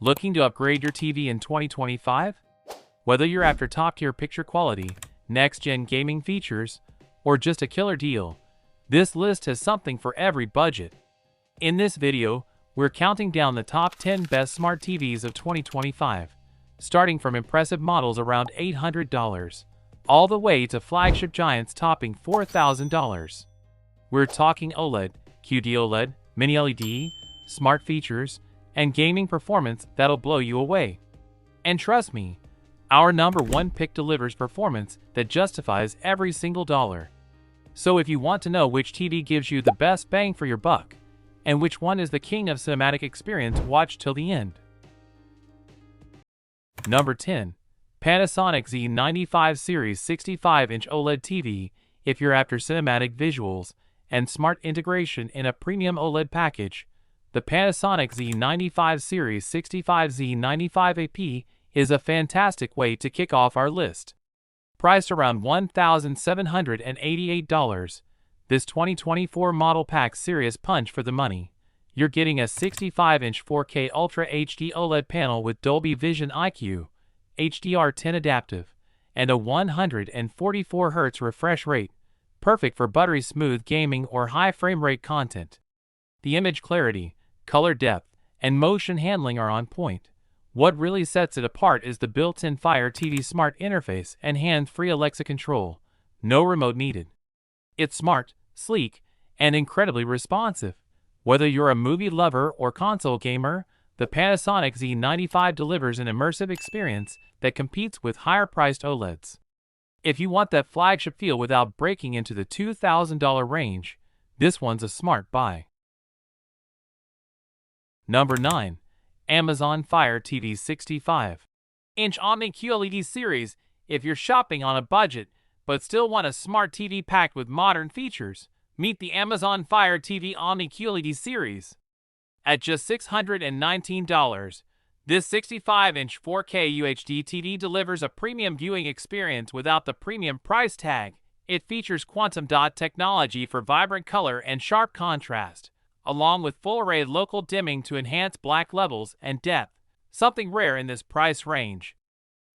Looking to upgrade your TV in 2025? Whether you're after top-tier picture quality, next-gen gaming features, or just a killer deal, this list has something for every budget. In this video, we're counting down the top 10 best smart TVs of 2025, starting from impressive models around $800, all the way to flagship giants topping $4,000. We're talking OLED, QD-OLED, mini LED, smart features, and gaming performance that'll blow you away. And trust me, our number one pick delivers performance that justifies every single dollar. So if you want to know which TV gives you the best bang for your buck, and which one is the king of cinematic experience, watch till the end. Number 10. Panasonic Z95 Series 65-inch OLED TV. If you're after cinematic visuals and smart integration in a premium OLED package, the Panasonic Z95 Series 65 Z95 AP is a fantastic way to kick off our list. Priced around $1,788, this 2024 model packs serious punch for the money. You're getting a 65-inch 4K Ultra HD OLED panel with Dolby Vision IQ, HDR10 adaptive, and a 144 Hz refresh rate, perfect for buttery smooth gaming or high frame rate content. The image clarity, color depth, and motion handling are on point. What really sets it apart is the built-in Fire TV Smart interface and hand-free Alexa control. No remote needed. It's smart, sleek, and incredibly responsive. Whether you're a movie lover or console gamer, the Panasonic Z95 delivers an immersive experience that competes with higher-priced OLEDs. If you want that flagship feel without breaking into the $2,000 range, this one's a smart buy. Number 9. Amazon Fire TV 65-inch Omni QLED series. If you're shopping on a budget but still want a smart TV packed with modern features, meet the Amazon Fire TV Omni QLED series. At just $619, this 65-inch 4K UHD TV delivers a premium viewing experience without the premium price tag. It features quantum dot technology for vibrant color and sharp contrast, along with full-array local dimming to enhance black levels and depth, something rare in this price range.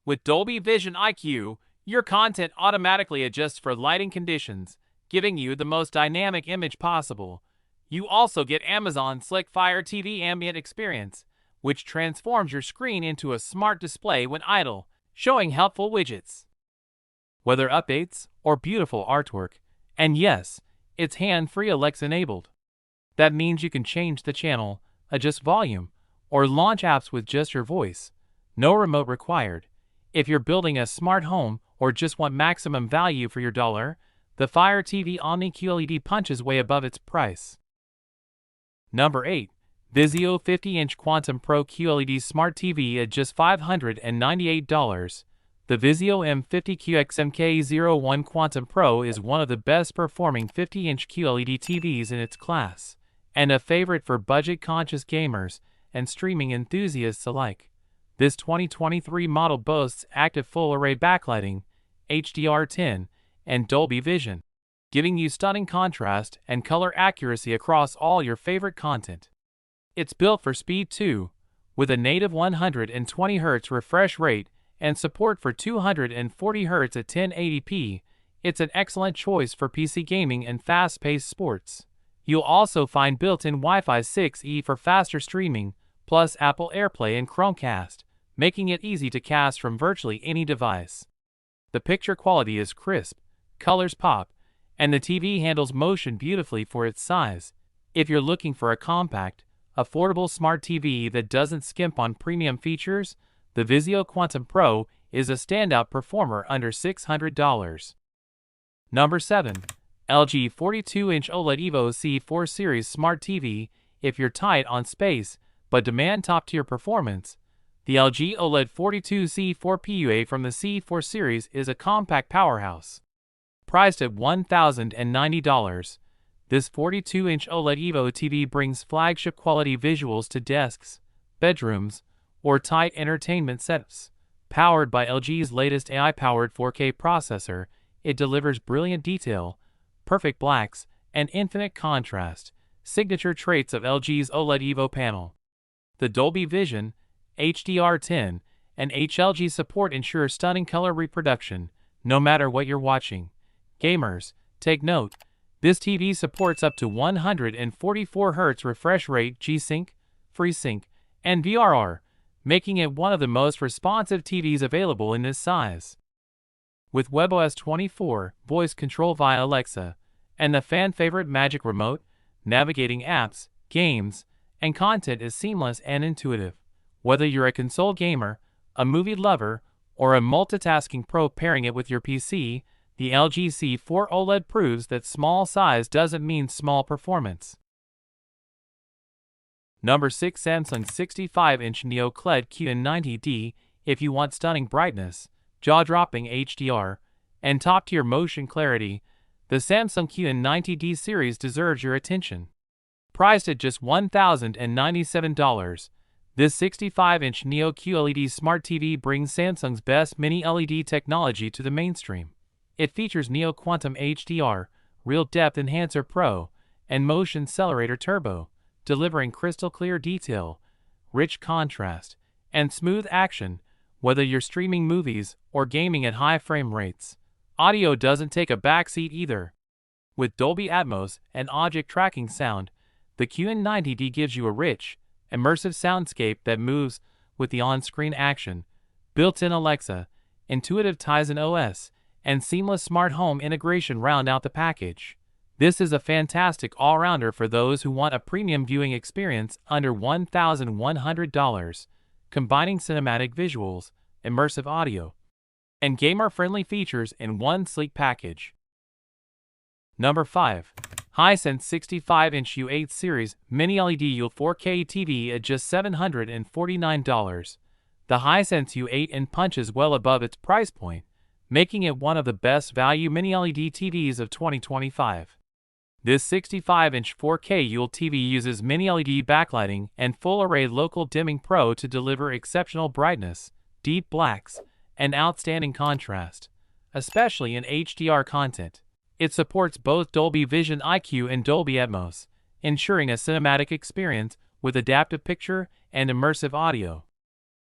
With Dolby Vision IQ, your content automatically adjusts for lighting conditions, giving you the most dynamic image possible. You also get Amazon Slick Fire TV Ambient Experience, which transforms your screen into a smart display when idle, showing helpful widgets, weather updates, or beautiful artwork. And yes, it's hand-free Alexa enabled. That means you can change the channel, adjust volume, or launch apps with just your voice. No remote required. If you're building a smart home or just want maximum value for your dollar, the Fire TV Omni QLED punches way above its price. Number 8. VIZIO 50-inch Quantum Pro QLED Smart TV at just $598. The VIZIO M50QX-MK01 Quantum Pro is one of the best performing 50-inch QLED TVs in its class, and a favorite for budget-conscious gamers and streaming enthusiasts alike. This 2023 model boasts active full-array backlighting, HDR10, and Dolby Vision, giving you stunning contrast and color accuracy across all your favorite content. It's built for speed too, with a native 120 Hz refresh rate and support for 240 Hz at 1080p. It's an excellent choice for PC gaming and fast-paced sports. You'll also find built-in Wi-Fi 6E for faster streaming, plus Apple AirPlay and Chromecast, making it easy to cast from virtually any device. The picture quality is crisp, colors pop, and the TV handles motion beautifully for its size. If you're looking for a compact, affordable smart TV that doesn't skimp on premium features, the VIZIO Quantum Pro is a standout performer under $600. Number 7. LG 42-inch OLED Evo C4 Series Smart TV. If you're tight on space but demand top-tier performance, the LG OLED 42 C4 PUA from the C4 series is a compact powerhouse. Priced at $1,090, this 42-inch OLED Evo TV brings flagship-quality visuals to desks, bedrooms, or tight entertainment setups. Powered by LG's latest AI-powered 4K processor, it delivers brilliant detail, perfect blacks, and infinite contrast, signature traits of LG's OLED Evo panel. The Dolby Vision, HDR10, and HLG support ensure stunning color reproduction, no matter what you're watching. Gamers, take note, this TV supports up to 144 Hz refresh rate G-Sync, FreeSync, and VRR, making it one of the most responsive TVs available in this size. With WebOS 24, voice control via Alexa, and the fan-favorite Magic Remote, navigating apps, games, and content is seamless and intuitive. Whether you're a console gamer, a movie lover, or a multitasking pro pairing it with your PC, the LG C4 OLED proves that small size doesn't mean small performance. Number 6. Samsung 65-inch Neo QLED QN90D. If you want stunning brightness, jaw-dropping HDR, and top-tier motion clarity, the Samsung QN90D series deserves your attention. Priced at just $1,097, this 65-inch Neo QLED Smart TV brings Samsung's best mini-LED technology to the mainstream. It features Neo Quantum HDR, Real Depth Enhancer Pro, and Motion Accelerator Turbo, delivering crystal-clear detail, rich contrast, and smooth action, whether you're streaming movies or gaming at high frame rates. Audio doesn't take a backseat either. With Dolby Atmos and object tracking sound, the QN90D gives you a rich, immersive soundscape that moves with the on-screen action. Built-in Alexa, intuitive Tizen OS, and seamless smart home integration round out the package. This is a fantastic all-rounder for those who want a premium viewing experience under $1,100, combining cinematic visuals, immersive audio, and gamer-friendly features in one sleek package. Number 5. Hisense 65-inch U8 Series Mini-LED UL 4K TV at just $749. The Hisense U8 punches well above its price point, making it one of the best value mini-LED TVs of 2025. This 65-inch 4K UL TV uses mini-LED backlighting and full-array local dimming pro to deliver exceptional brightness, deep blacks, and outstanding contrast, especially in HDR content. It supports both Dolby Vision IQ and Dolby Atmos, ensuring a cinematic experience with adaptive picture and immersive audio.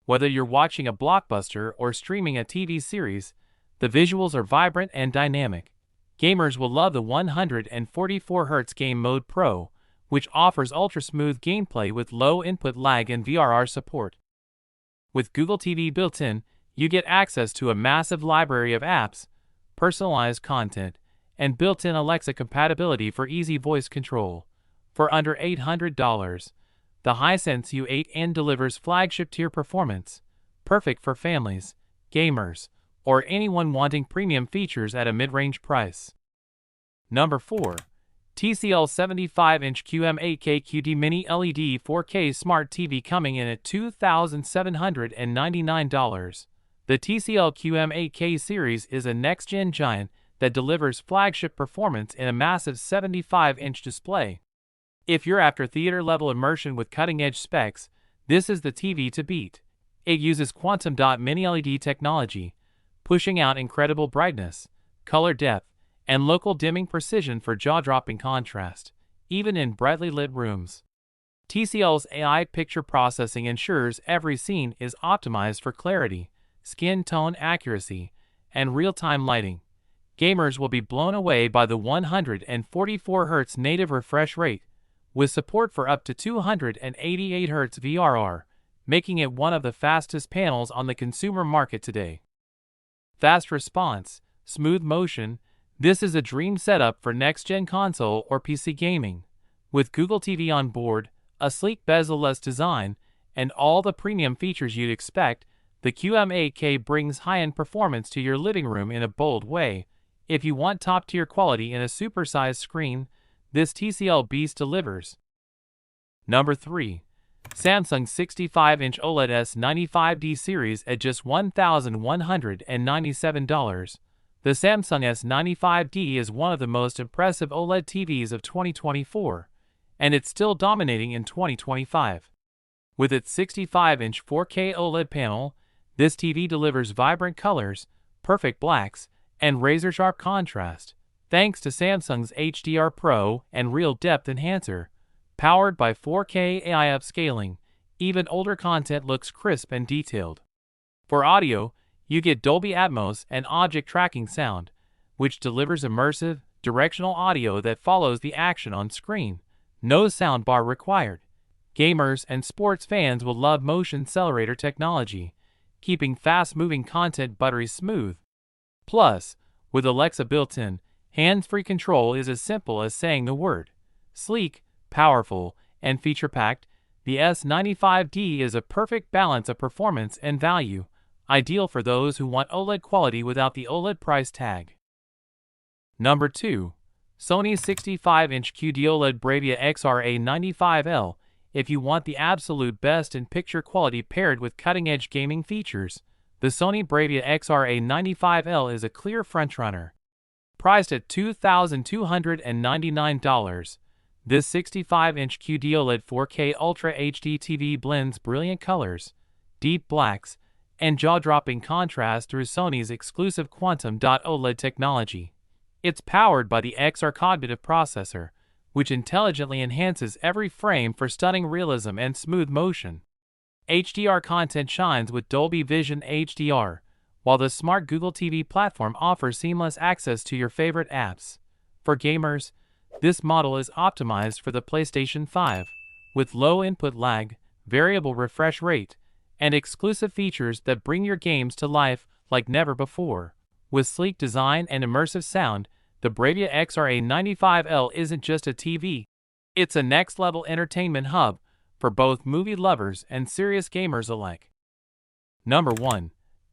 Whether you're watching a blockbuster or streaming a TV series, the visuals are vibrant and dynamic. Gamers will love the 144 Hz Game Mode Pro, which offers ultra-smooth gameplay with low input lag and VRR support. With Google TV built in, you get access to a massive library of apps, personalized content, and built-in Alexa compatibility for easy voice control. For under $800, the Hisense U8 delivers flagship-tier performance, perfect for families, gamers, or anyone wanting premium features at a mid-range price. Number 4. TCL 75-inch QM8K QD Mini LED 4K Smart TV coming in at $2,799. The TCL QM8K series is a next-gen giant that delivers flagship performance in a massive 75-inch display. If you're after theater-level immersion with cutting-edge specs, this is the TV to beat. It uses quantum dot mini-LED technology, pushing out incredible brightness, color depth, and local dimming precision for jaw-dropping contrast, even in brightly lit rooms. TCL's AI picture processing ensures every scene is optimized for clarity, skin tone accuracy, and real-time lighting. Gamers will be blown away by the 144 Hz native refresh rate, with support for up to 288 Hz VRR, making it one of the fastest panels on the consumer market today. Fast response, smooth motion, this is a dream setup for next-gen console or PC gaming. With Google TV on board, a sleek bezel-less design, and all the premium features you'd expect, the QM8K brings high-end performance to your living room in a bold way. If you want top-tier quality in a supersized screen, this TCL beast delivers. Number 3. Samsung 65-inch OLED S95D series at just $1,197. The Samsung S95D is one of the most impressive OLED TVs of 2024, and it's still dominating in 2025. With its 65-inch 4K OLED panel, this TV delivers vibrant colors, perfect blacks, and razor-sharp contrast, thanks to Samsung's HDR Pro and Real Depth Enhancer. Powered by 4K AI upscaling, Even older content looks crisp and detailed. For audio, you get Dolby Atmos and object tracking sound, which delivers immersive, directional audio that follows the action on screen. No soundbar required. Gamers and sports fans will love motion accelerator technology, keeping fast-moving content buttery smooth. Plus, with Alexa built-in, hands-free control is as simple as saying the word. Sleek, powerful, and feature-packed, the Z95 is a perfect balance of performance and value, ideal for those who want OLED quality without the OLED price tag. Number 2. Sony 65-inch QD-OLED BRAVIA XR-A95L. If you want the absolute best in picture quality paired with cutting-edge gaming features, the Sony BRAVIA XR-A95L is a clear frontrunner. Priced at $2,299, this 65-inch QD-OLED 4K Ultra HD TV blends brilliant colors, deep blacks, and jaw-dropping contrast through Sony's exclusive Quantum.OLED technology. It's powered by the XR cognitive processor, which intelligently enhances every frame for stunning realism and smooth motion. HDR content shines with Dolby Vision HDR, while the smart Google TV platform offers seamless access to your favorite apps. For gamers, this model is optimized for the PlayStation 5, with low input lag, variable refresh rate, and exclusive features that bring your games to life like never before. With sleek design and immersive sound, the BRAVIA XR-A95L isn't just a TV. It's a next-level entertainment hub for both movie lovers and serious gamers alike. Number 1.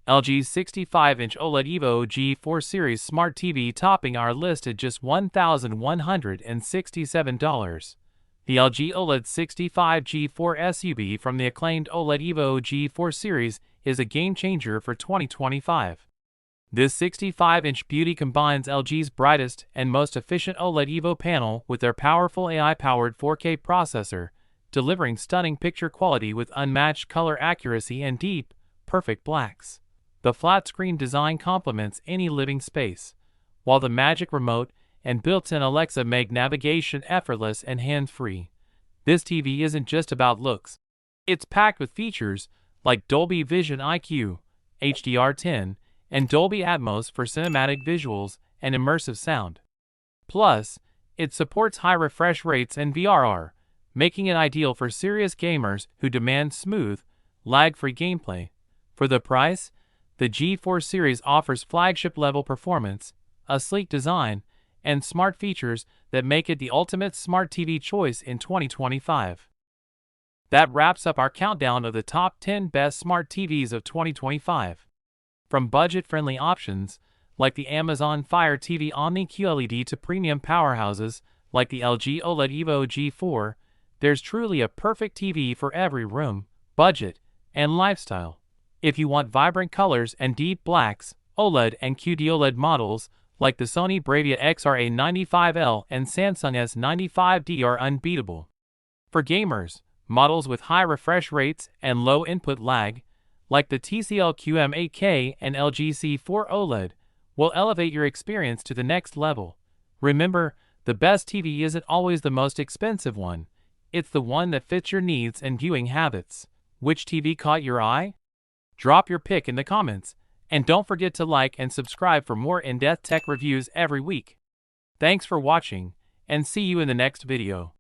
LG's 65-inch OLED Evo G4 series Smart TV topping our list at just $1,167. The LG OLED 65 G4 SUV from the acclaimed OLED Evo G4 series is a game-changer for 2025. This 65-inch beauty combines LG's brightest and most efficient OLED Evo panel with their powerful AI-powered 4K processor, delivering stunning picture quality with unmatched color accuracy and deep, perfect blacks. The flat-screen design complements any living space, while the Magic Remote and built-in Alexa make navigation effortless and hands-free. This TV isn't just about looks. It's packed with features like Dolby Vision IQ, HDR10, and Dolby Atmos for cinematic visuals and immersive sound. Plus, it supports high refresh rates and VRR, making it ideal for serious gamers who demand smooth, lag-free gameplay. For the price, the G4 series offers flagship-level performance, a sleek design, and smart features that make it the ultimate smart TV choice in 2025. That wraps up our countdown of the top 10 best smart TVs of 2025. From budget-friendly options, like the Amazon Fire TV Omni QLED to premium powerhouses, like the LG OLED Evo G4, there's truly a perfect TV for every room, budget, and lifestyle. If you want vibrant colors and deep blacks, OLED and QD-OLED models, like the Sony BRAVIA XR-A95L and Samsung Z95 are unbeatable. For gamers, models with high refresh rates and low input lag, like the TCL QM8K and LG C4 OLED, will elevate your experience to the next level. Remember, the best TV isn't always the most expensive one. It's the one that fits your needs and viewing habits. Which TV caught your eye? Drop your pick in the comments, and don't forget to like and subscribe for more in-depth tech reviews every week. Thanks for watching, and see you in the next video.